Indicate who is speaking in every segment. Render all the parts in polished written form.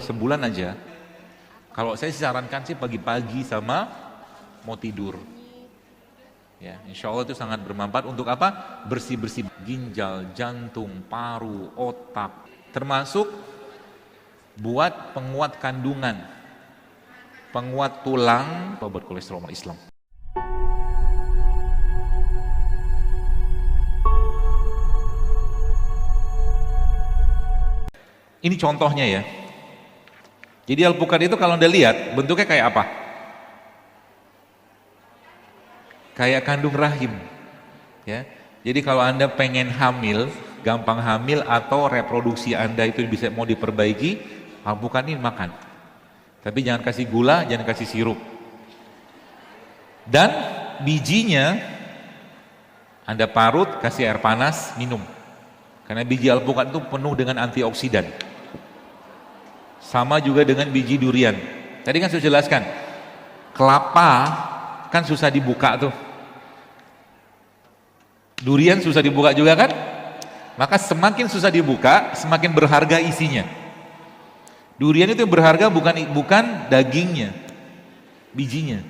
Speaker 1: sebulan aja. Kalau saya sarankan sih pagi-pagi sama mau tidur. Ya, insya Allah itu sangat bermanfaat untuk apa? Bersih-bersih ginjal, jantung, paru, otak, termasuk buat penguat kandungan, penguat tulang, obat kolesterol Islam. Ini contohnya ya. Jadi alpukat itu kalau Anda lihat bentuknya kayak apa? Kayak kandung rahim. Ya. Jadi kalau Anda pengen hamil, gampang hamil atau reproduksi Anda itu bisa mau diperbaiki, alpukat ini makan. Tapi jangan kasih gula, jangan kasih sirup. Dan bijinya Anda parut, kasih air panas, minum. Karena biji alpukat itu penuh dengan antioksidan. Sama juga dengan biji durian. Tadi kan sudah jelaskan, kelapa kan susah dibuka tuh. Durian susah dibuka juga kan? Maka semakin susah dibuka, semakin berharga isinya. Durian itu berharga bukan dagingnya, bijinya.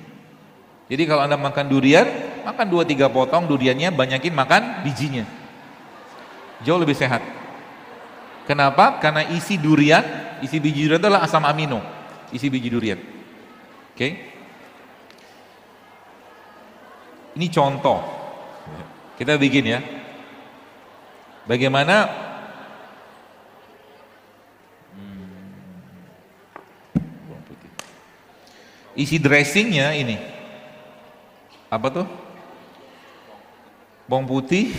Speaker 1: Jadi kalau Anda makan durian, makan 2-3 potong duriannya, banyakin makan bijinya. Jauh lebih sehat. Kenapa? Karena isi biji durian adalah asam amino, isi biji durian. Oke? Ini contoh. Kita bikin ya. Bagaimana isi dressingnya ini? Apa tuh? Bawang putih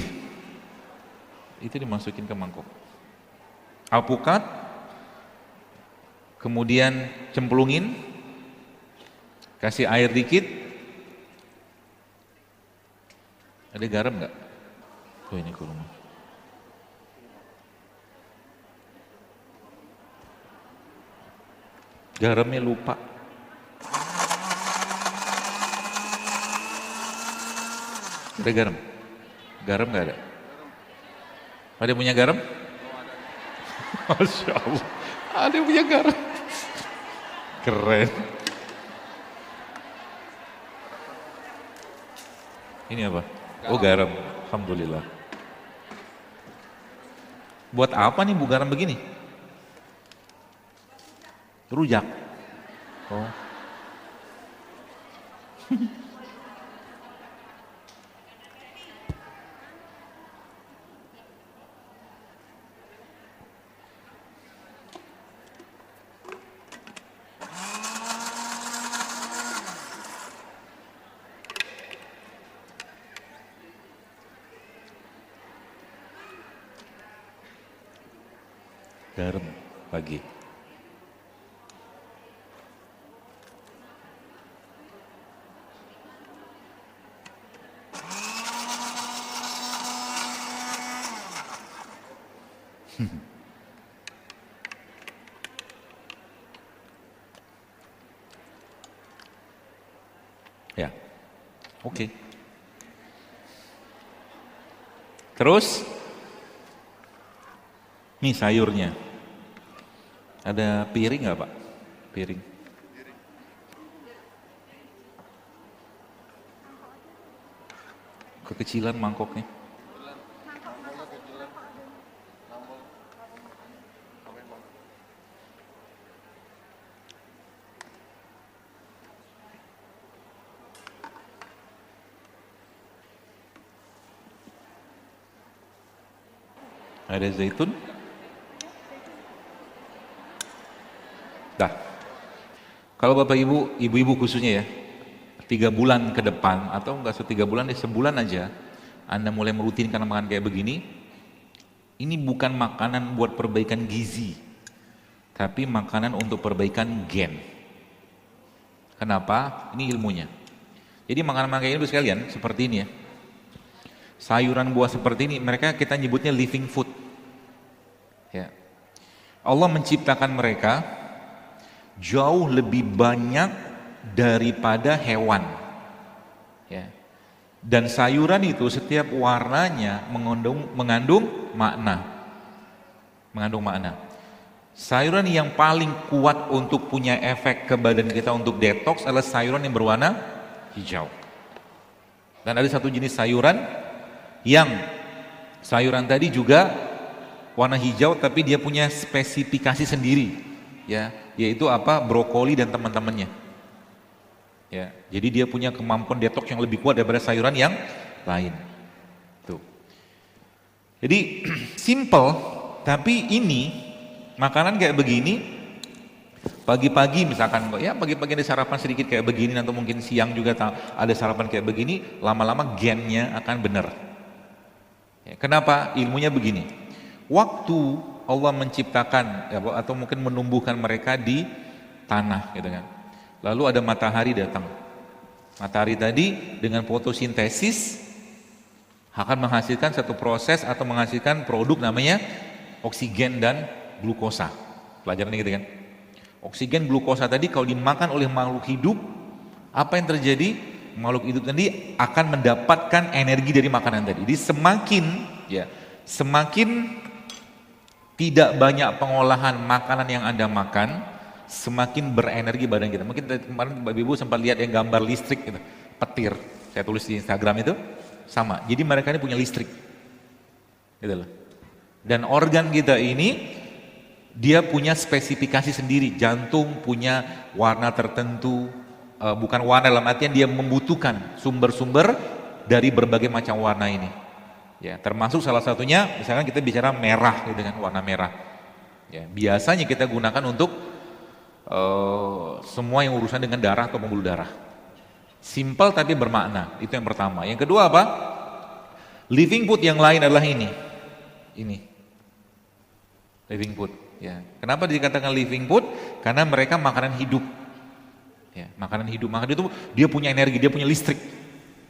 Speaker 1: itu dimasukin ke mangkok. Alpukat, kemudian cemplungin, kasih air dikit. Ada garam nggak? Oh ini ke rumah. Garamnya lupa. Ada garam? Garam nggak ada? Ada yang punya garam? Masya Allah, ada yang punya garam. Keren. Ini apa? Oh garam, alhamdulillah. Buat apa nih Bu garam begini? Rujak. Oh. Garam pagi. Ya, oke. Terus, nih sayurnya. Ada piring nggak Pak? Piring. Kekecilan mangkoknya. Ada zaitun. Dah. Kalau Bapak Ibu, ibu-ibu khususnya ya, 3 bulan ke depan atau enggak 3 bulan deh, sebulan aja Anda mulai merutinkan makan kayak begini. Ini bukan makanan buat perbaikan gizi, tapi makanan untuk perbaikan gen. Kenapa? Ini ilmunya. Jadi makanan-makanan kayak ini sekalian seperti ini ya. Sayuran buah seperti ini mereka kita nyebutnya living food. Ya. Allah menciptakan mereka jauh lebih banyak daripada hewan. Ya. Dan sayuran itu setiap warnanya mengandung makna. Mengandung makna. Sayuran yang paling kuat untuk punya efek ke badan kita untuk detox adalah sayuran yang berwarna hijau. Dan ada satu jenis sayuran yang sayuran tadi juga warna hijau tapi dia punya spesifikasi sendiri, ya, yaitu apa? Brokoli dan teman-temannya. Ya, jadi dia punya kemampuan detox yang lebih kuat daripada sayuran yang lain. Tuh. Jadi simple, tapi ini makanan kayak begini pagi-pagi misalkan, ya pagi-pagi ada sarapan sedikit kayak begini, atau mungkin siang juga ada sarapan kayak begini, lama-lama gennya akan benar. Ya, kenapa? Ilmunya begini. Waktu Allah menciptakan ya, atau mungkin menumbuhkan mereka di tanah, gitu kan. Lalu ada matahari datang. Matahari tadi dengan fotosintesis akan menghasilkan satu proses atau menghasilkan produk namanya oksigen dan glukosa. Pelajaran gitu kan. Oksigen glukosa tadi kalau dimakan oleh makhluk hidup, apa yang terjadi? Makhluk hidup tadi akan mendapatkan energi dari makanan tadi. Jadi semakin tidak banyak pengolahan makanan yang Anda makan, semakin berenergi badan kita. Mungkin kemarin Bapak Ibu sempat lihat yang gambar listrik gitu, petir. Saya tulis di Instagram itu sama. Jadi mereka ini punya listrik. Gitu loh. Dan organ kita ini dia punya spesifikasi sendiri. Jantung punya warna tertentu, bukan warna dalam artian dia membutuhkan sumber-sumber dari berbagai macam warna ini. Ya, termasuk salah satunya misalkan kita bicara merah gitu kan, warna merah. Ya, biasanya kita gunakan untuk semua yang urusan dengan darah atau pembuluh darah. Simple tapi bermakna. Itu yang pertama. Yang kedua apa? Living food yang lain adalah ini. Living food. Ya. Kenapa dikatakan living food? Karena mereka makanan hidup. Ya, makanan hidup. Makanan itu dia punya energi, dia punya listrik.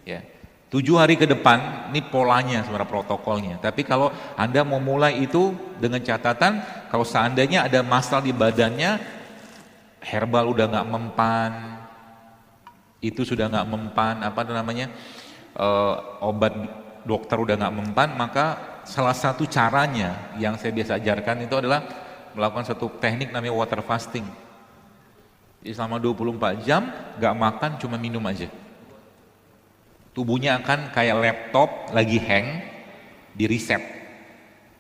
Speaker 1: Ya. 7 hari ke depan, ini polanya sebenarnya protokolnya. Tapi kalau Anda mau mulai itu dengan catatan, kalau seandainya ada masalah di badannya, herbal udah nggak mempan, itu sudah nggak mempan, apa namanya, obat dokter udah nggak mempan, maka salah satu caranya yang saya biasa ajarkan itu adalah melakukan satu teknik namanya water fasting. Jadi selama 24 jam nggak makan, cuma minum aja. Tubuhnya akan kayak laptop lagi hang, di reset.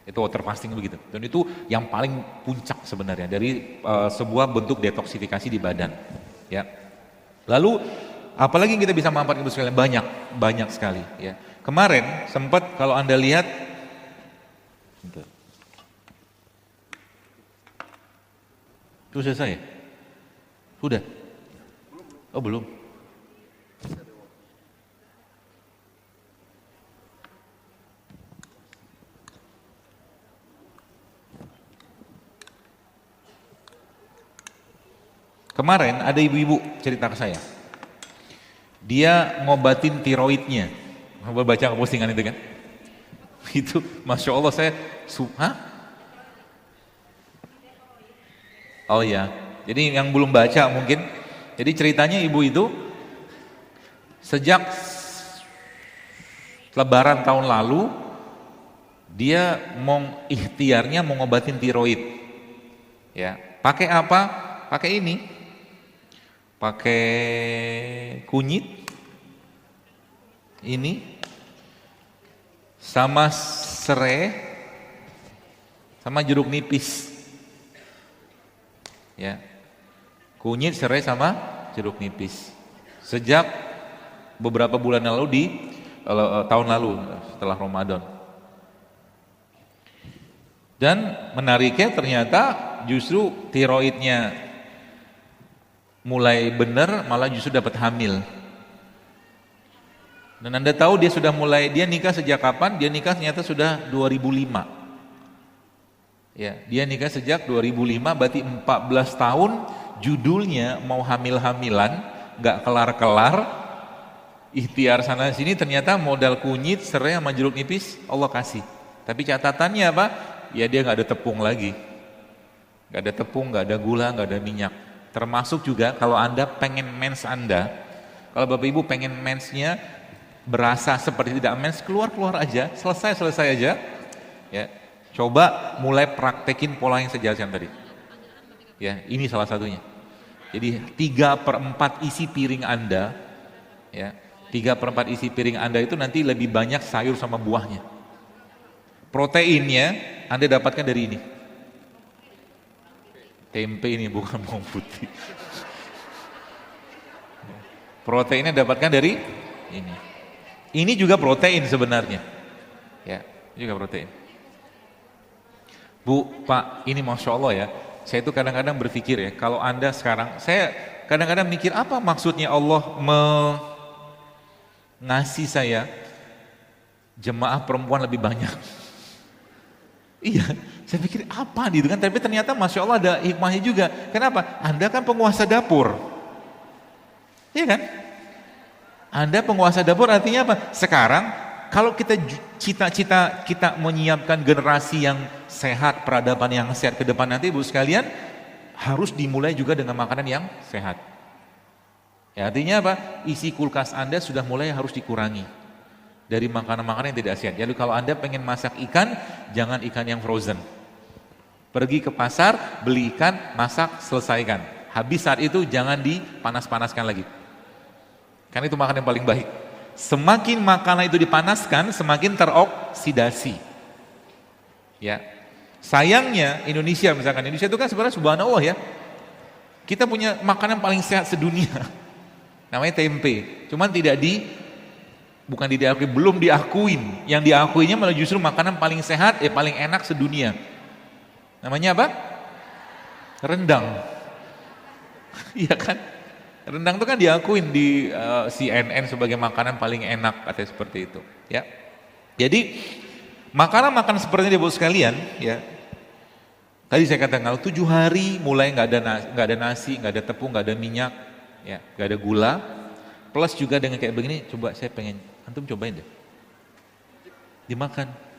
Speaker 1: Itu water fasting begitu. Dan itu yang paling puncak sebenarnya dari sebuah bentuk detoksifikasi di badan. Ya. Lalu apalagi yang kita bisa manfaatkan itu sekalian? Banyak sekali. Ya. Kemarin sempat kalau Anda lihat, itu selesai ya? Sudah? Oh belum? Kemarin ada ibu-ibu cerita ke saya. Dia ngobatin tiroidnya. Baca postingan itu kan? Itu Masya Allah saya, oh ya, jadi yang belum baca mungkin. Jadi ceritanya ibu itu sejak Lebaran tahun lalu dia ikhtiarnya mau ngobatin tiroid. Ya, pakai apa? Pakai ini. Pakai kunyit ini sama serai sama jeruk nipis. Ya. Kunyit, serai sama jeruk nipis. Sejak beberapa bulan lalu tahun lalu setelah Ramadan. Dan menariknya ternyata justru tiroidnya mulai benar, malah justru dapat hamil. Dan Anda tahu dia nikah sejak kapan? Dia nikah ternyata sudah 2005. Ya, dia nikah sejak 2005, berarti 14 tahun. Judulnya mau hamil-hamilan, nggak kelar-kelar. Ikhtiar sana sini, ternyata modal kunyit, serai sama jeruk nipis Allah kasih. Tapi catatannya apa? Ya dia nggak ada tepung lagi, nggak ada tepung, nggak ada gula, nggak ada minyak. Termasuk juga kalau Anda pengen mens Anda, kalau Bapak Ibu pengen mensnya berasa seperti tidak mens, keluar aja, selesai aja. Ya, coba mulai praktekin pola yang saya jelaskan tadi. Ya, ini salah satunya. Jadi 3/4 isi piring Anda, ya, 3/4 isi piring Anda itu nanti lebih banyak sayur sama buahnya. Proteinnya Anda dapatkan dari ini. Tempe ini bukan bawang putih. Proteinnya dapatkan dari ini. Ini juga protein sebenarnya. Ya, juga protein. Bu, Pak, ini Masya Allah ya. Saya itu kadang-kadang berpikir ya, kalau Anda sekarang, saya kadang-kadang mikir apa maksudnya Allah ngasih saya jemaah perempuan lebih banyak. Iya, saya pikir apa gitu kan, tapi ternyata Masya Allah ada hikmahnya juga. Kenapa? Anda kan penguasa dapur. Iya kan? Anda penguasa dapur artinya apa? Sekarang kalau kita cita-cita kita menyiapkan generasi yang sehat, peradaban yang sehat ke depan nanti Ibu sekalian, harus dimulai juga dengan makanan yang sehat. Ya, artinya apa? Isi kulkas Anda sudah mulai harus dikurangi dari makanan-makanan yang tidak sehat. Jadi kalau Anda pengen masak ikan, jangan ikan yang frozen. Pergi ke pasar, beli ikan, masak, selesaikan. Habis saat itu jangan dipanas-panaskan lagi. Kan itu makanan yang paling baik. Semakin makanan itu dipanaskan, semakin teroksidasi. Ya. Sayangnya Indonesia misalkan, Indonesia itu kan sebenarnya subhanallah ya. Kita punya makanan paling sehat sedunia. Namanya tempe. Cuman belum diakuin. Yang diakuinya malah justru makanan paling sehat, paling enak sedunia. Namanya apa? Rendang. Iya kan? Rendang itu kan diakuin di CNN sebagai makanan paling enak, katanya seperti itu. Ya, jadi makanan-makanan seperti ini Ibu sekalian, ya. Tadi saya katakan kalau 7 hari mulai nggak ada nasi, nggak ada tepung, nggak ada minyak, ya, nggak ada gula, plus juga dengan kayak begini, coba saya pengen antum cobain deh, dimakan.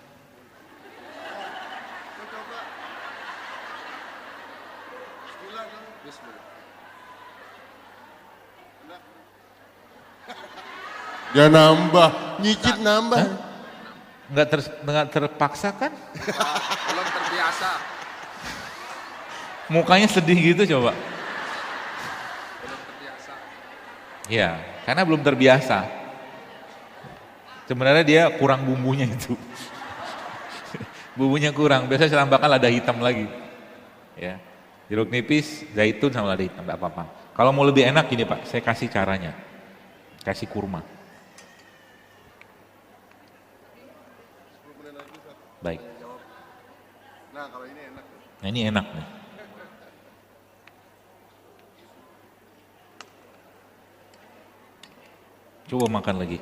Speaker 2: Ya nambah, nyicip nambah.
Speaker 1: Nggak terpaksa kan?
Speaker 3: Belum terbiasa.
Speaker 1: Mukanya sedih gitu coba.
Speaker 3: Belum terbiasa.
Speaker 1: Ya, karena belum terbiasa. Sebenarnya dia kurang bumbunya itu. Bumbunya kurang, biasanya saya tambahkan lada hitam lagi. Ya, jeruk nipis, zaitun sama lada hitam, nggak apa-apa. Kalau mau lebih enak gini Pak, saya kasih caranya. Kasih kurma. Baik.
Speaker 2: Nah kalau ini enak.
Speaker 1: Nah ini enak nih. Coba makan lagi.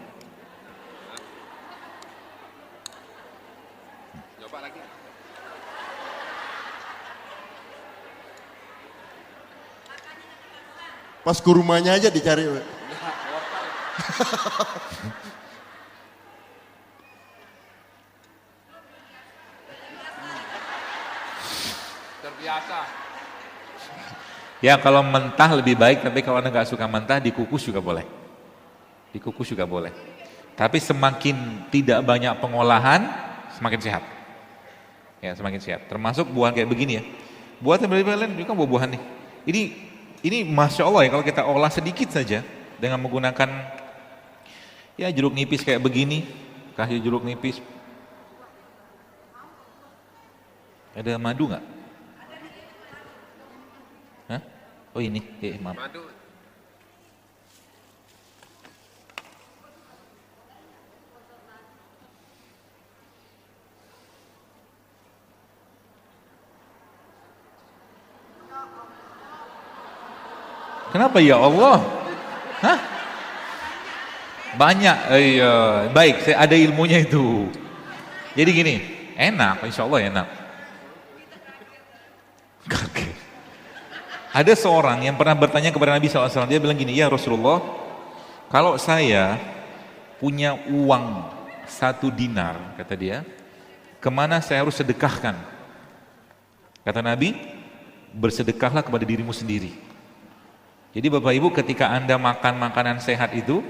Speaker 3: Coba lagi.
Speaker 2: Pas kurmanya aja dicari.
Speaker 3: Terbiasa.
Speaker 1: Ya kalau mentah lebih baik, tapi kalau Anda nggak suka mentah, dikukus juga boleh. Dikukus juga boleh. Tapi semakin tidak banyak pengolahan, semakin sehat. Ya semakin sehat. Termasuk buah kayak begini ya. Buah yang berlebihan juga buah-buahan nih. Ini Masya Allah ya, kalau kita olah sedikit saja dengan menggunakan ya jeruk nipis kayak begini, kasih jeruk nipis. Ada madu nggak? Hah? Oh ini, maaf.
Speaker 3: Madu.
Speaker 1: Kenapa ya Allah? Hah? Banyak, iya. Baik, saya ada ilmunya itu. Jadi gini, enak, insya Allah enak. Oke. Ada seorang yang pernah bertanya kepada Nabi SAW, dia bilang gini, ya Rasulullah, kalau saya punya uang 1 dinar, kata dia, kemana saya harus sedekahkan? Kata Nabi, bersedekahlah kepada dirimu sendiri. Jadi Bapak Ibu ketika Anda makan makanan sehat itu,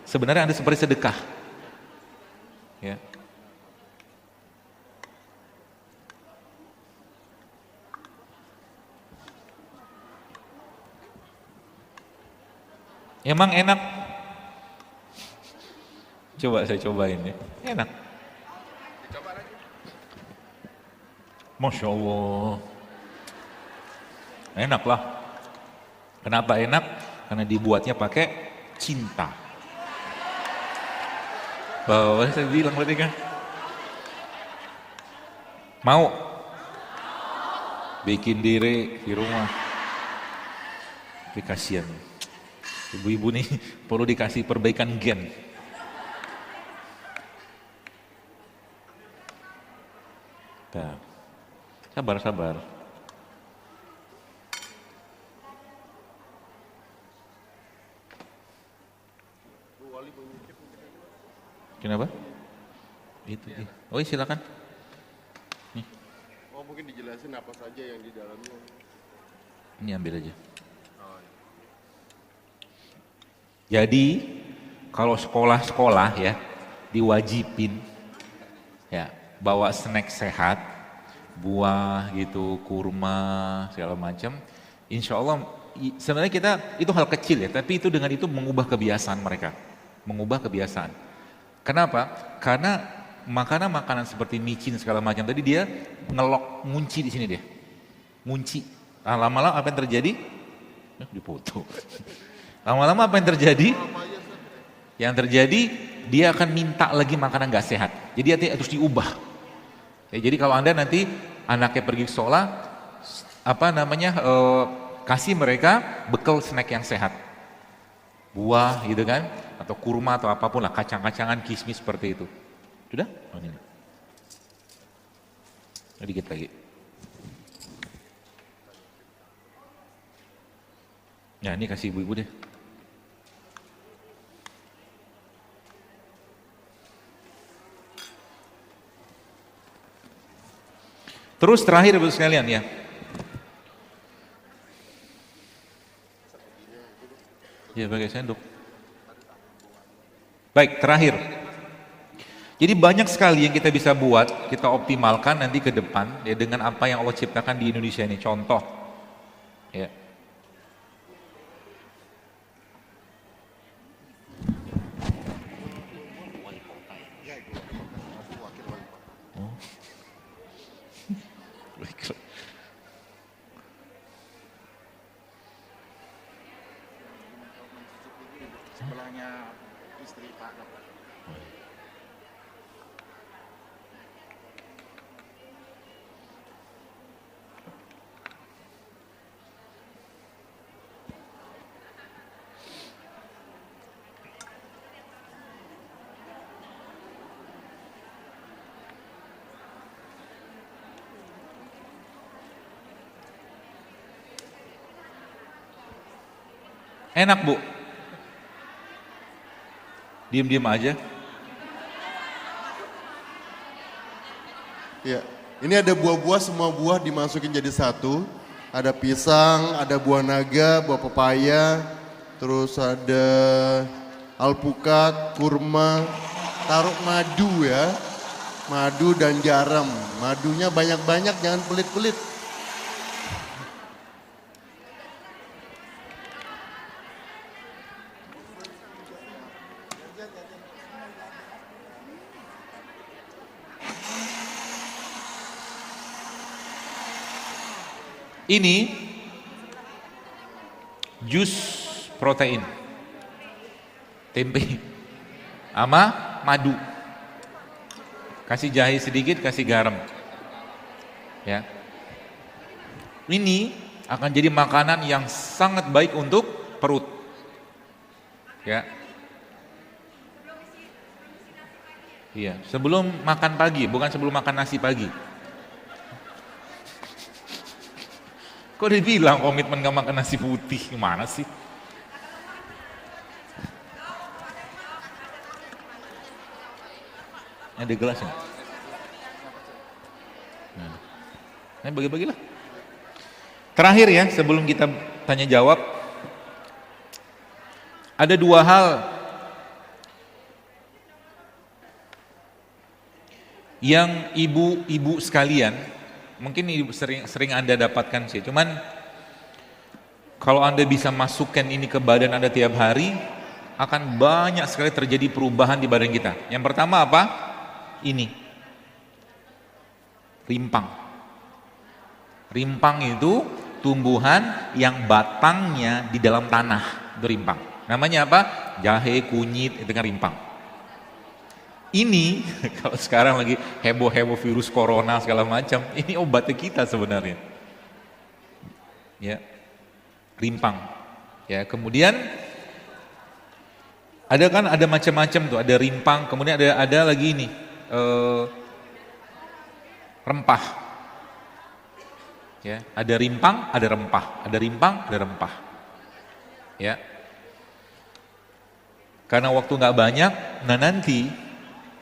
Speaker 1: sebenarnya Anda seperti sedekah. Ya. Emang enak. Coba saya cobain ya. Enak.
Speaker 3: Dicoba lagi.
Speaker 1: Masya Allah. Enak lah. Kenapa enak? Karena dibuatnya pakai cinta. Bahwa saya bilang berarti kan. Mau? Bikin diri di rumah. Tapi kasihan. Ibu-ibu nih perlu dikasih perbaikan gen. Nah, sabar. Kenapa? Itu. Oh iya, silakan. Nih,
Speaker 2: Oh mungkin dijelasin apa saja yang di dalamnya.
Speaker 1: ini ambil aja. Jadi kalau sekolah-sekolah ya diwajibin ya bawa snack sehat, buah gitu, kurma segala macam. Insya Allah sebenarnya kita itu hal kecil ya, tapi itu dengan itu mengubah kebiasaan mereka, mengubah kebiasaan. Kenapa? Karena makanan-makanan seperti micin segala macam tadi dia ngelok, ngunci di sini dia, ngunci. Nah, lama-lama apa yang terjadi? Dipoto. Lama-lama apa yang terjadi? Yang terjadi dia akan minta lagi makanan gak sehat. Jadi harus diubah. Ya, jadi kalau Anda nanti anaknya pergi ke sekolah, kasih mereka bekal snack yang sehat. Buah gitu kan, atau kurma atau apapun lah, kacang-kacangan, kismis seperti itu. Sudah? Oh, ini. Dikit lagi. Ya ini kasih ibu-ibu deh. Terus terakhir Ibu sekalian ya. Ya pakai sendok. Baik, terakhir. Jadi banyak sekali yang kita bisa buat, kita optimalkan nanti ke depan ya dengan apa yang Allah ciptakan di Indonesia ini. Contoh ya.
Speaker 2: Sebelahnya istri Pak Novel.
Speaker 1: Enak Bu. Diam-diam aja.
Speaker 2: Ya, ini ada buah-buah, semua buah dimasukin jadi satu. Ada pisang, ada buah naga, buah pepaya, terus ada alpukat, kurma, taruh madu ya. Madu dan garam. Madunya banyak-banyak, jangan pelit-pelit.
Speaker 1: Ini jus protein, tempe, sama madu. Kasih jahe sedikit, kasih garam. Ya. Ini akan jadi makanan yang sangat baik untuk perut. Ya. Iya, sebelum makan pagi, bukan sebelum makan nasi pagi. Kok dibilang komitmen gak makan nasi putih, gimana sih? Ada gelasnya. Nah, bagi-bagilah. Terakhir ya, sebelum kita tanya jawab, ada dua hal yang ibu-ibu sekalian, mungkin sering Anda dapatkan sih, cuman Kalau Anda bisa masukkan ini ke badan Anda tiap hari, akan banyak sekali terjadi perubahan di badan kita. Yang pertama apa? Ini. Rimpang. Rimpang itu tumbuhan yang batangnya di dalam tanah, itu rimpang. Namanya apa? Jahe, kunyit, itu kan rimpang. Ini kalau sekarang lagi heboh-heboh virus corona segala macam, ini obatnya kita sebenarnya. Ya. Rimpang. Ya, kemudian ada macam-macam tuh, ada rimpang, kemudian ada lagi ini rempah. Ya, ada rimpang, ada rempah, ada rimpang, ada rempah. Ya. Karena waktu nggak banyak, nah nanti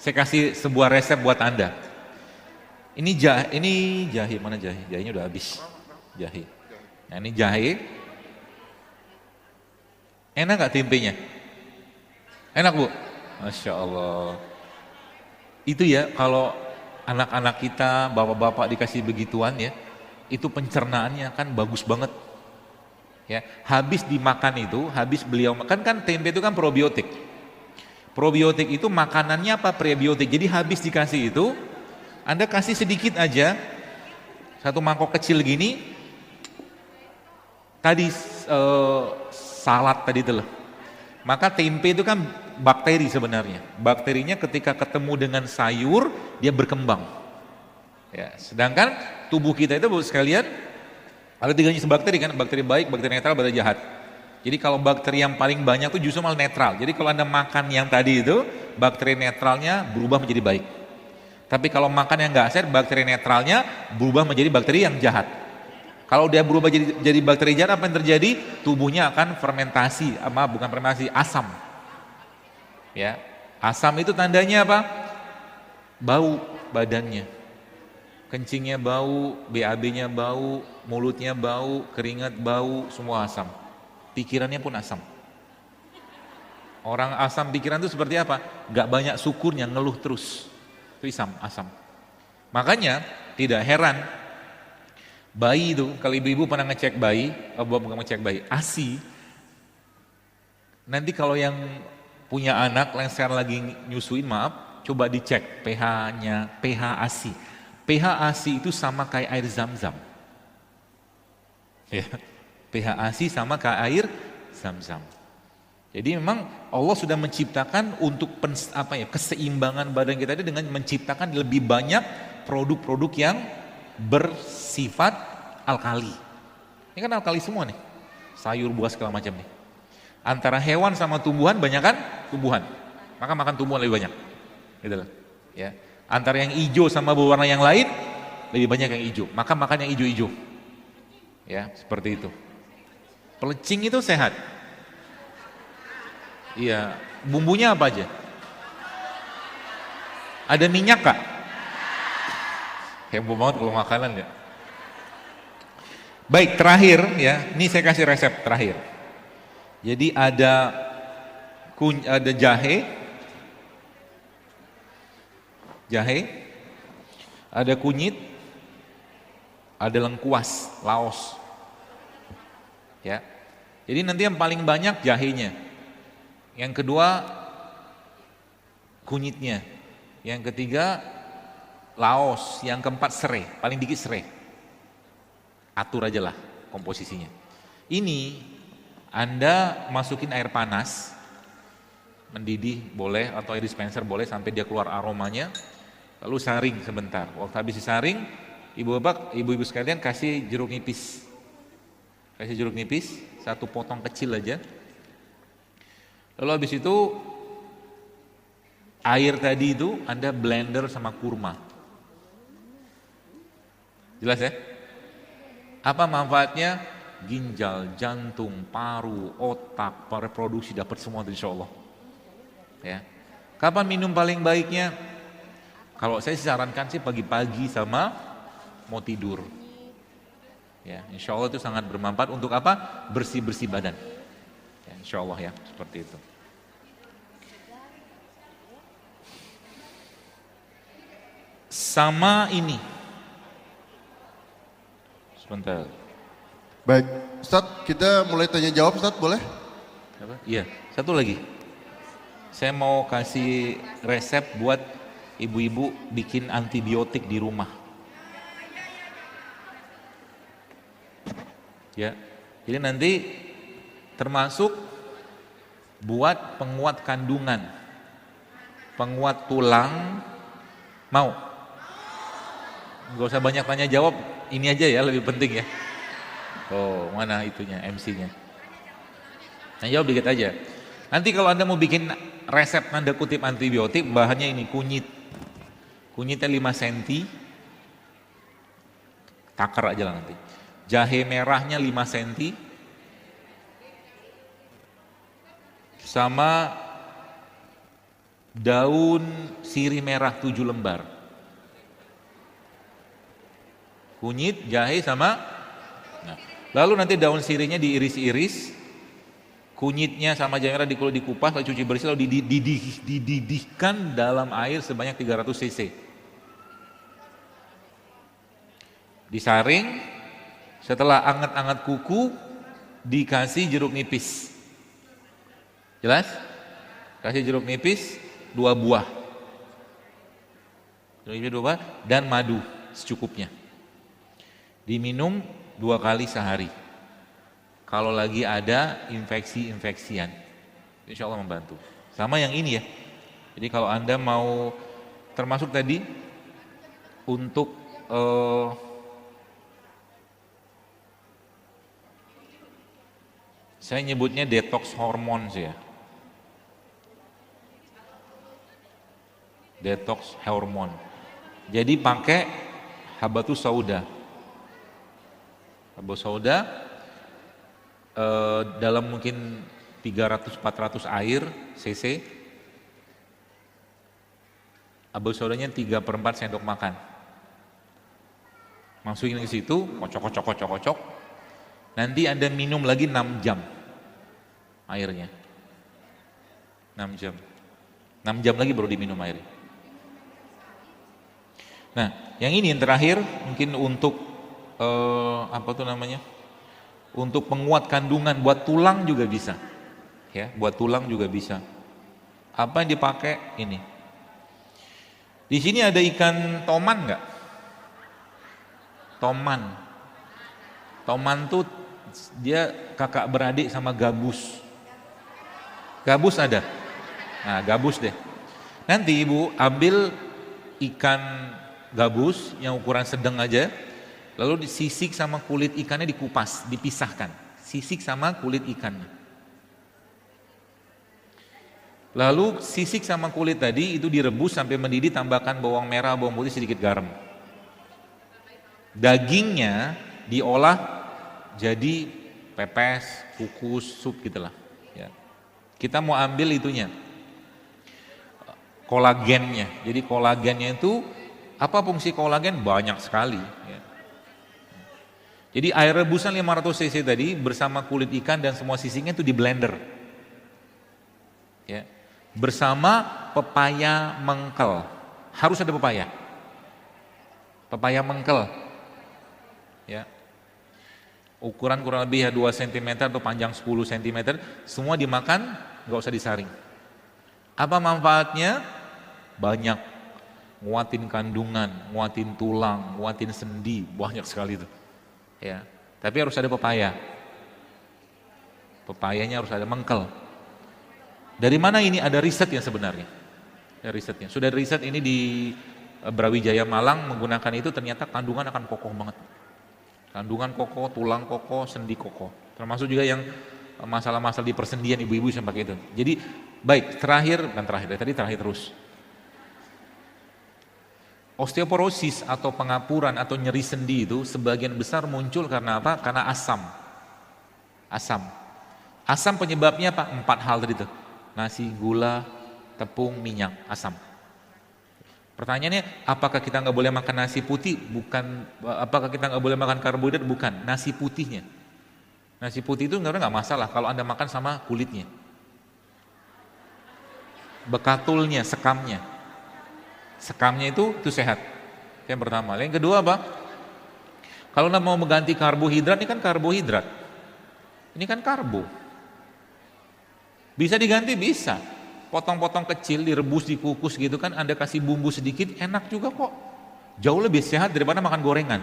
Speaker 1: saya kasih sebuah resep buat Anda. Ini jahe, mana jahe? Jahenya udah habis. Jahe. Nah, ini jahe. Enak gak tempenya? Enak Bu? Masya Allah. Itu ya kalau anak-anak kita, bapak-bapak dikasih begituan ya, itu pencernaannya kan bagus banget. Ya, habis dimakan itu, habis beliau makan kan tempe itu kan probiotik. Probiotik itu makanannya apa? Prebiotik. Jadi habis dikasih itu, Anda kasih sedikit aja, satu mangkok kecil gini, tadi salad tadi itu loh. Maka tempe itu kan bakteri sebenarnya. Bakterinya ketika ketemu dengan sayur, dia berkembang. Ya, sedangkan tubuh kita itu Bapak sekalian, ada 3 jenis bakteri kan, bakteri baik, bakteri netral, bakteri jahat. Jadi kalau bakteri yang paling banyak itu justru malah netral. Jadi kalau Anda makan yang tadi itu, bakteri netralnya berubah menjadi baik. Tapi kalau makan yang nggak sehat, bakteri netralnya berubah menjadi bakteri yang jahat. Kalau dia berubah jadi bakteri jahat, apa yang terjadi? Tubuhnya akan fermentasi, bukan fermentasi, asam. Ya, asam itu tandanya apa? Bau badannya. Kencingnya bau, BAB-nya bau, mulutnya bau, keringat bau, semua asam. Pikirannya pun asam. Orang asam pikiran itu seperti apa? Gak banyak syukurnya, ngeluh terus. Itu asam. Makanya tidak heran bayi itu, kalau ibu-ibu pernah ngecek bayi, bukan ngecek bayi, ASI. Nanti kalau yang punya anak, yang sekarang lagi nyusuin, coba dicek pH-nya, pH ASI. pH ASI itu sama kayak air zam-zam. Ya. pH ASI sama kayak air zam-zam. Jadi memang Allah sudah menciptakan untuk keseimbangan badan kita itu dengan menciptakan lebih banyak produk-produk yang bersifat alkali. Ini kan alkali semua nih, sayur, buah segala macam nih. Antara hewan sama tumbuhan banyak kan tumbuhan, maka makan tumbuhan lebih banyak. Gitu loh. Ya. Antara yang hijau sama berwarna yang lain lebih banyak yang hijau, maka makan yang hijau-hijau. Ya, seperti itu. Pelecing itu sehat. Iya, bumbunya apa aja? Ada minyak kak? Heboh banget kalau makanan ya. Baik, terakhir ya, ini saya kasih resep terakhir. Jadi ada jahe, ada kunyit, ada lengkuas, laos. Ya. Jadi nanti yang paling banyak jahenya. Yang kedua kunyitnya. Yang ketiga laos, yang keempat serai, paling dikit serai. Atur aja lah komposisinya. Ini Anda masukin air panas, mendidih boleh atau air dispenser boleh sampai dia keluar aromanya, lalu saring sebentar. Waktu habis disaring, ibu-ibu sekalian kasih jeruk nipis. Kasih jeruk nipis, satu potong kecil aja. Lalu habis itu air tadi itu Anda blender sama kurma. Jelas ya? Apa manfaatnya? Ginjal, jantung, paru, otak, reproduksi dapat semua insya Allah. Ya. Kapan minum paling baiknya? Kalau saya sarankan sih pagi-pagi sama mau tidur. Ya, insya Allah itu sangat bermanfaat untuk apa? Bersih-bersih badan. Ya, insya Allah ya, seperti itu. Sama ini. Sebentar.
Speaker 2: Baik, Ustadz, kita mulai tanya jawab, Ustadz, boleh?
Speaker 1: Apa? Iya, satu lagi. Saya mau kasih resep buat ibu-ibu bikin antibiotik di rumah. Ya, jadi nanti termasuk buat penguat kandungan, penguat tulang, mau? Gak usah banyak tanya jawab, ini aja ya lebih penting ya. Oh, mana itunya, MC-nya? Nah, jawab dikit aja. Nanti kalau Anda mau bikin resep tanda kutip antibiotik, bahannya ini kunyit. Kunyitnya 5 cm. Takar aja lah nanti. Jahe merahnya 5 cm. Sama daun sirih merah 7 lembar. Kunyit, jahe sama. Nah, lalu nanti daun sirihnya diiris-iris, kunyitnya sama jahe merah dikupas, lalu cuci bersih, lalu dididihkan dalam air sebanyak 300 cc. Disaring, setelah anget-anget kuku, dikasih jeruk nipis. Jelas? Kasih jeruk nipis 2 buah. Jeruk nipis 2 buah dan madu secukupnya. Diminum 2 kali sehari. Kalau lagi ada infeksi-infeksian, insya Allah membantu. Sama yang ini ya. Jadi kalau Anda mau termasuk tadi untuk saya nyebutnya detox hormon sih ya. Detox hormon. Jadi pakai habatus sauda. Habatus sauda dalam mungkin 300-400 air cc. Habatus saudanya 3/4 sendok makan. Masukin ke situ, kocok. Nanti Anda minum lagi 6 jam airnya. 6 jam. 6 jam lagi baru diminum airnya. Nah, yang ini yang terakhir mungkin untuk apa tuh namanya? Untuk penguat kandungan, buat tulang juga bisa. Ya, buat tulang juga bisa. Apa yang dipakai ini? Di sini ada ikan toman nggak? Toman. Toman tuh dia kakak beradik sama gabus. Gabus ada? Nah, gabus deh. Nanti ibu ambil ikan gabus yang ukuran sedang aja, lalu disisik sama kulit ikannya dikupas, dipisahkan. Sisik sama kulit ikannya. Lalu sisik sama kulit tadi itu direbus sampai mendidih, tambahkan bawang merah, bawang putih, sedikit garam. Dagingnya diolah jadi pepes, kukus, sup gitulah. Ya. Kita mau ambil itunya, kolagennya. Jadi kolagennya itu apa fungsi kolagen? Banyak sekali. Ya. Jadi air rebusan 500 cc tadi bersama kulit ikan dan semua sisiknya itu di blender. Ya. Bersama pepaya mengkel. Harus ada pepaya. Pepaya mengkel. Ya. Ukuran kurang lebih ya 2 cm atau panjang 10 cm, semua dimakan, nggak usah disaring. Apa manfaatnya? Banyak, nguatin kandungan, nguatin tulang, nguatin sendi, banyak sekali itu. Ya, tapi harus ada pepaya. Pepayanya harus ada mengkel. Dari mana ini? Ada risetnya sebenarnya. Ada risetnya. Sudah ada riset ini di Brawijaya Malang menggunakan itu, ternyata kandungan akan kokoh banget. Kandungan kokoh, tulang kokoh, sendi kokoh. Termasuk juga yang masalah-masalah di persendian ibu-ibu yang pakai itu. Jadi baik, terakhir terus. Osteoporosis atau pengapuran atau nyeri sendi itu sebagian besar muncul karena apa? Karena asam. Asam penyebabnya apa? 4 hal tadi itu. Nasi, gula, tepung, minyak, asam. Pertanyaannya, apakah kita nggak boleh makan nasi putih? Bukan. Apakah kita nggak boleh makan karbohidrat? Bukan. Nasi putihnya. Nasi putih itu sebenarnya nggak masalah kalau Anda makan sama kulitnya, bekatulnya, sekamnya. Sekamnya itu sehat. Yang pertama. Yang kedua apa? Kalau Anda mau mengganti karbohidrat, ini kan karbohidrat. Ini kan karbo. Bisa diganti? Bisa. Potong-potong kecil, direbus, dikukus gitu kan, Anda kasih bumbu sedikit, enak juga kok. Jauh lebih sehat daripada makan gorengan.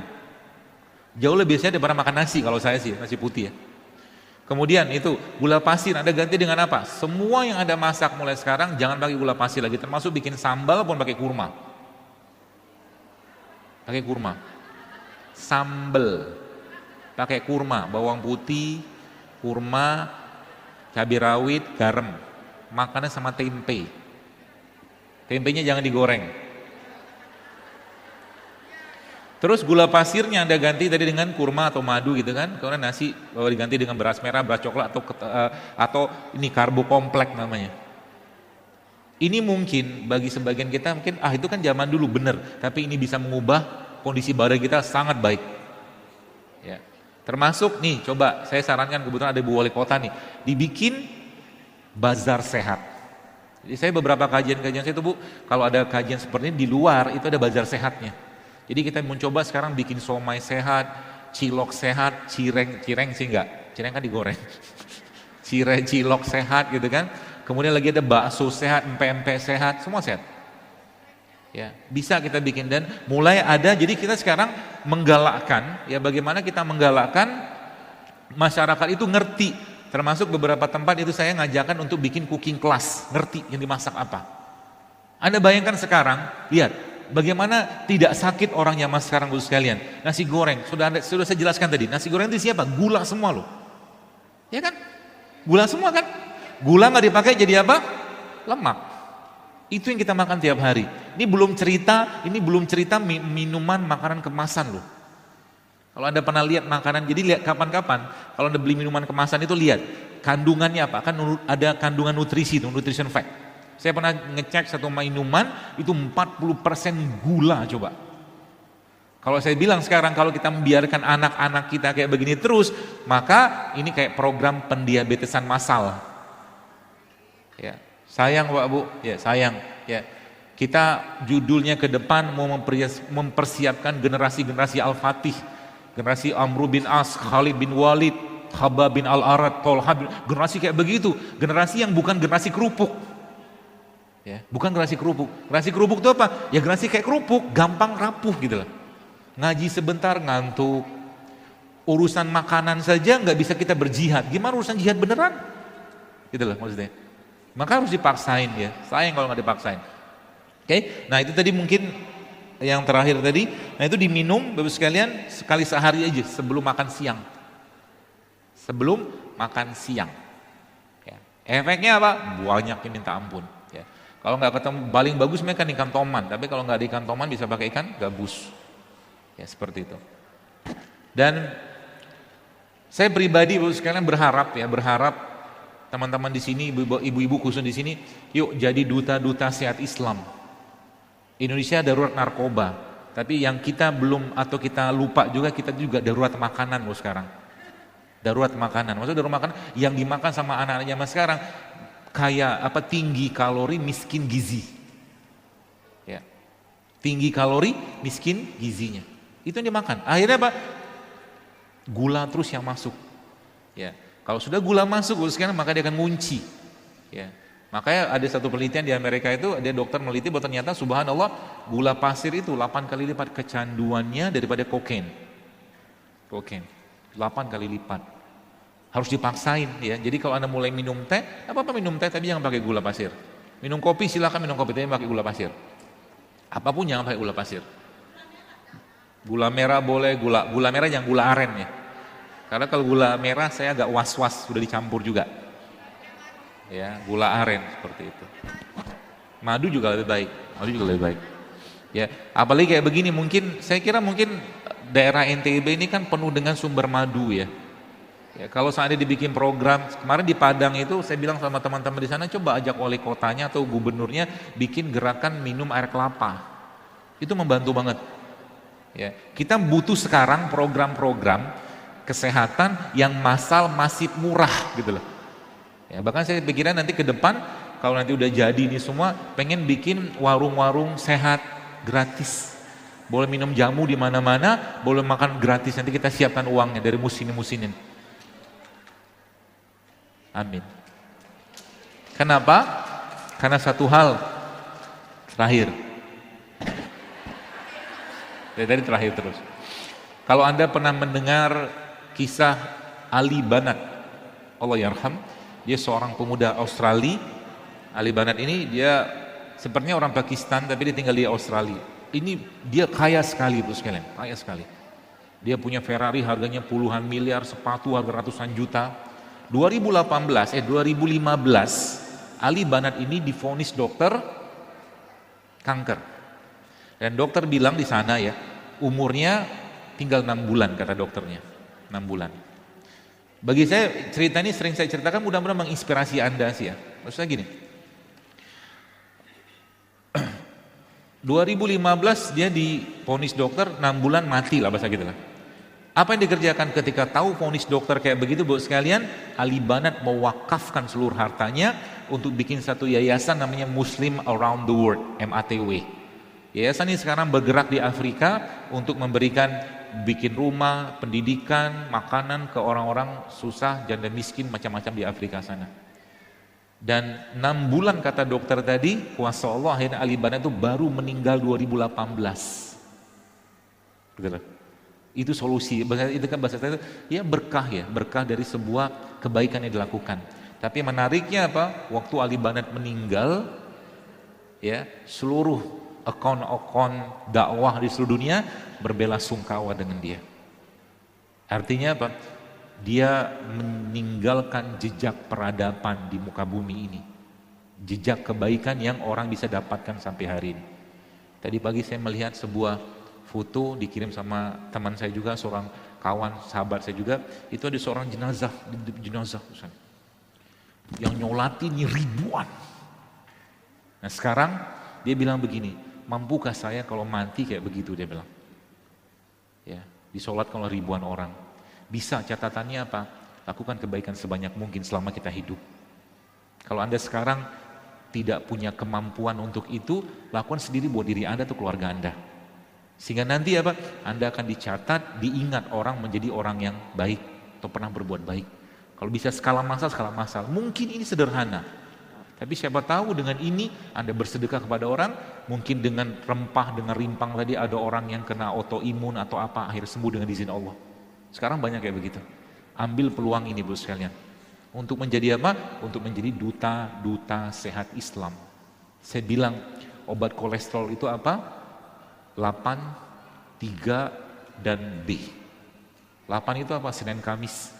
Speaker 1: Jauh lebih sehat daripada makan nasi, kalau saya sih, nasi putih ya. Kemudian itu, gula pasir, Anda ganti dengan apa? Semua yang Anda masak mulai sekarang, jangan pakai gula pasir lagi, termasuk bikin sambal pun pakai kurma. Pakai kurma. Sambal, pakai kurma, bawang putih, kurma, cabai rawit, garam. Makannya sama tempe. Tempenya jangan digoreng. Terus gula pasirnya Anda ganti tadi dengan kurma atau madu gitu kan. Kemudian nasi diganti dengan beras merah, beras coklat atau ini karbo kompleks namanya. Ini mungkin bagi sebagian kita mungkin itu kan zaman dulu bener, tapi ini bisa mengubah kondisi badan kita sangat baik. Ya. Termasuk nih, coba saya sarankan, kebetulan ada Bu Wali Kota nih, dibikin bazar sehat. Jadi saya beberapa kajian-kajian saya itu Bu, kalau ada kajian seperti ini di luar itu ada bazar sehatnya. Jadi kita mencoba sekarang bikin somai sehat, cilok sehat, cireng sih enggak, cireng kan digoreng. Cilok sehat gitu kan. Kemudian lagi ada bakso sehat, empek-empek sehat, semua sehat. Ya, bisa kita bikin dan mulai ada. Jadi kita sekarang menggalakkan, ya bagaimana kita menggalakkan masyarakat itu ngerti. Termasuk beberapa tempat itu saya ngajakan untuk bikin cooking class, ngerti yang dimasak apa. Anda bayangkan sekarang, lihat bagaimana tidak sakit orang zaman sekarang Bu sekalian. Nasi goreng, sudah saya jelaskan tadi, nasi goreng itu siapa? Gula semua loh. Ya kan? Gula semua kan? Gula nggak dipakai jadi apa? Lemak. Itu yang kita makan tiap hari. Ini belum cerita minuman, makanan kemasan loh. Kalau Anda pernah lihat makanan, jadi lihat kapan-kapan kalau Anda beli minuman kemasan itu lihat kandungannya apa, kan ada kandungan nutrisi, nutrition fact. Saya pernah ngecek satu minuman itu 40% gula coba. Kalau saya bilang sekarang kalau kita membiarkan anak-anak kita kayak begini terus, maka ini kayak program pendiabetesan massal. Ya, sayang Pak Bu, ya sayang. Ya, kita judulnya ke depan mau mempersiapkan generasi-generasi Al-Fatih. Generasi Amr bin As, Khalid bin Walid, Khabbab bin Al-Arad, Tolha bin, generasi kayak begitu, generasi yang bukan generasi kerupuk. Ya, bukan generasi kerupuk. Generasi kerupuk itu apa? Ya generasi kayak kerupuk, gampang rapuh gitu lah. Ngaji sebentar ngantuk. Urusan makanan saja nggak bisa kita berjihad. Gimana urusan jihad beneran? Gitu lah maksudnya. Maka harus dipaksain ya. Sayang kalau nggak dipaksain. Oke, nah itu tadi mungkin yang terakhir tadi, nah itu diminum Bapak sekalian sekali sehari aja sebelum makan siang. Sebelum makan siang. Ya. Efeknya apa? Banyaknya minta ampun. Ya. Kalau nggak ketemu, paling bagus mereka ikan toman. Tapi kalau nggak ada ikan toman bisa pakai ikan gabus. Ya seperti itu. Dan saya pribadi Bapak sekalian berharap teman-teman di sini, ibu-ibu khusus di sini, yuk jadi duta-duta sehat Islam. Indonesia darurat narkoba, tapi yang kita belum atau kita lupa juga, kita juga darurat makanan loh sekarang. Darurat makanan, maksudnya darurat makanan yang dimakan sama anak-anak zaman sekarang kayak apa, tinggi kalori, miskin gizi. Ya. Tinggi kalori, miskin gizinya. Itu yang dimakan. Akhirnya apa? Gula terus yang masuk. Ya. Kalau sudah gula masuk sekarang maka dia akan ngunci. Ya. Makanya ada satu penelitian di Amerika itu, ada dokter meliti bahwa ternyata subhanallah gula pasir itu 8 kali lipat kecanduannya daripada kokain. Kokain 8 kali lipat. Harus dipaksain ya. Jadi kalau Anda mulai minum teh, apa-apa minum teh tapi jangan pakai gula pasir. Minum kopi silakan minum kopi tapi pakai gula pasir. Apapun jangan pakai gula pasir. Gula merah boleh, gula merah jangan gula aren ya. Karena kalau gula merah saya agak was-was sudah dicampur juga. Ya, gula aren seperti itu. Madu juga lebih baik. Ya, apalagi kayak begini mungkin saya kira mungkin daerah NTB ini kan penuh dengan sumber madu ya. Ya, kalau seandainya dibikin program, kemarin di Padang itu saya bilang sama teman-teman di sana, coba ajak wali kotanya atau gubernurnya bikin gerakan minum air kelapa. Itu membantu banget. Ya, kita butuh sekarang program-program kesehatan yang massal, masif, murah gitu loh. Ya, bahkan saya pikiran nanti ke depan kalau nanti udah jadi ini semua pengen bikin warung-warung sehat gratis. boleh minum jamu di mana-mana, boleh makan gratis, nanti kita siapkan uangnya dari musinin. Amin. Kenapa? Karena satu hal terakhir. Dari tadi terakhir terus. Kalau Anda pernah mendengar kisah Ali Banat, Allah yarham, dia seorang pemuda Australia. Ali Banat ini dia sepertinya orang Pakistan tapi dia tinggal di Australia. Ini dia kaya sekali itu sekalian, kaya sekali. Dia punya Ferrari harganya puluhan miliar, sepatu harga ratusan juta. 2015 Ali Banat ini divonis dokter kanker. Dan dokter bilang di sana ya, umurnya tinggal 6 bulan kata dokternya. 6 bulan. Bagi saya cerita ini sering saya ceritakan, mudah-mudahan menginspirasi Anda sih ya. Maksudnya gini. 2015 dia divonis dokter 6 bulan mati lah bahasa gitu lah. Apa yang dikerjakan ketika tahu vonis dokter kayak begitu buat sekalian? Ali Banat mewakafkan seluruh hartanya untuk bikin satu yayasan namanya Muslim Around the World, MATW. Yayasan ini sekarang bergerak di Afrika untuk memberikan bikin rumah, pendidikan, makanan ke orang-orang susah, janda miskin, macam-macam di Afrika sana. Dan 6 bulan kata dokter tadi, kuasa Allah akhirnya Ali Banat itu baru meninggal 2018. Betul. Itu solusi, itu kan bahasa saya ya berkah dari sebuah kebaikan yang dilakukan. Tapi menariknya apa? Waktu Ali Banat meninggal, ya seluruh akun dakwah di seluruh dunia berbelasungkawa dengan dia. Artinya apa? Dia meninggalkan jejak peradaban di muka bumi ini, jejak kebaikan yang orang bisa dapatkan sampai hari ini. Tadi pagi saya melihat sebuah foto dikirim sama teman saya juga, seorang kawan sahabat saya juga, itu ada seorang jenazah yang nyolatin ribuan. Nah sekarang dia bilang begini, mampukah saya kalau mati kayak begitu, dia bilang ya, disolatkan oleh ribuan orang. Bisa, catatannya apa? Lakukan kebaikan sebanyak mungkin selama kita hidup. Kalau Anda sekarang tidak punya kemampuan untuk itu, lakukan sendiri buat diri Anda atau keluarga Anda. Sehingga nanti apa? Anda akan dicatat, diingat orang menjadi orang yang baik atau pernah berbuat baik. Kalau bisa skala massal. Mungkin ini sederhana. Tapi siapa tahu dengan ini Anda bersedekah kepada orang, mungkin dengan rempah, dengan rimpang tadi ada orang yang kena autoimun atau apa, akhirnya sembuh dengan izin Allah. Sekarang banyak kayak begitu. Ambil peluang ini Bu sekalian. Untuk menjadi apa? Untuk menjadi duta sehat Islam. Saya bilang obat kolesterol itu apa? 8, 3, dan B. 8 itu apa? Senin Kamis.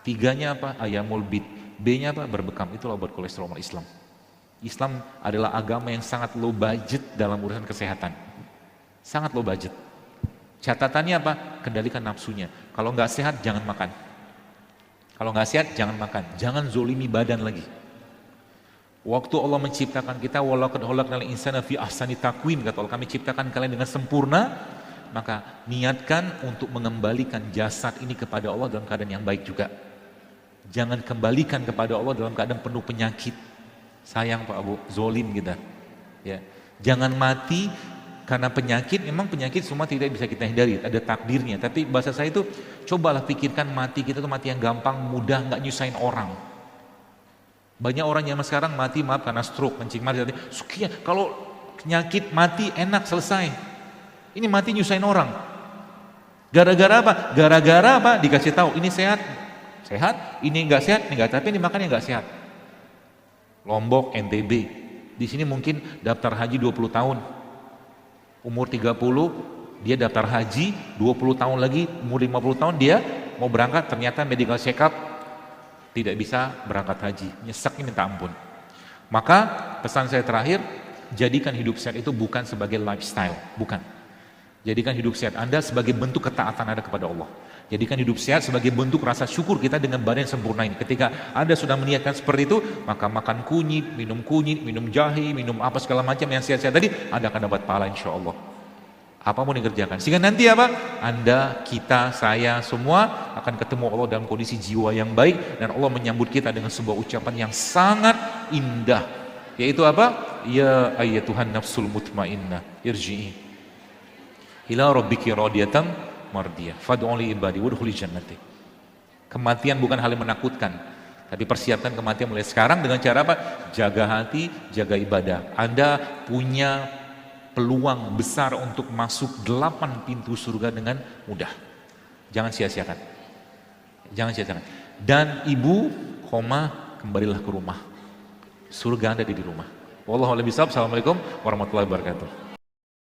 Speaker 1: 3-nya apa? Ayamul bid. B-nya apa? Berbekam. Itulah obat kolesterol Islam. Islam adalah agama yang sangat low budget dalam urusan kesehatan. Sangat low budget. Catatannya apa? Kendalikan nafsunya. Kalau nggak sehat, jangan makan. Kalau nggak sehat, jangan makan. Jangan zolimi badan lagi. Waktu Allah menciptakan kita, walaqad khalaqnal insana fi ahsani taqwim, kata Allah, kami ciptakan kalian dengan sempurna, maka niatkan untuk mengembalikan jasad ini kepada Allah dalam keadaan yang baik juga. Jangan kembalikan kepada Allah dalam keadaan penuh penyakit. Sayang Pak Abu, zolim kita. Ya. Jangan mati karena penyakit. Memang penyakit semua tidak bisa kita hindari, ada takdirnya. Tapi bahasa saya itu, cobalah pikirkan mati kita itu mati yang gampang, mudah, nggak nyusahin orang. Banyak orang zaman sekarang mati maaf karena stroke, kencing mati. Sekian, kalau penyakit mati enak selesai. Ini mati nyusahin orang. Gara-gara apa? Gara-gara apa? Dikasih tahu ini sehat, ini enggak sehat, ini enggak, tapi ini makannya enggak sehat. Lombok, NTB. Di sini mungkin daftar haji 20 tahun. Umur 30 dia daftar haji, 20 tahun lagi umur 50 tahun dia mau berangkat, ternyata medical check up tidak bisa berangkat haji, nyeseknya minta ampun. Maka pesan saya terakhir, jadikan hidup sehat itu bukan sebagai lifestyle, bukan. Jadikan hidup sehat Anda sebagai bentuk ketaatan Anda kepada Allah. Jadikan hidup sehat sebagai bentuk rasa syukur kita dengan badan yang sempurna ini. Ketika Anda sudah meniatkan seperti itu, maka makan kunyit, minum jahe, minum apa segala macam yang sehat-sehat tadi, Anda akan dapat pahala insya Allah. Apapun yang dikerjakan. Sehingga nanti apa? Anda, kita, saya, semua akan ketemu Allah dalam kondisi jiwa yang baik. Dan Allah menyambut kita dengan sebuah ucapan yang sangat indah. Yaitu apa? Ya Tuhan nafsul mutmainnah, irji'i Ila rabbiki radiyatan mardiyah. Fad'uli ibadi wadkhuli jannati. Kematian bukan hal yang menakutkan, tapi persiapkan kematian mulai sekarang dengan cara apa? Jaga hati, jaga ibadah. Anda punya peluang besar untuk masuk 8 pintu surga dengan mudah. Jangan sia-siakan. Jangan sia-siakan. Dan ibu, kembalilah ke rumah. Surga Anda ada di rumah. Wallahu a'lam bishawab. Assalamualaikum warahmatullahi wabarakatuh.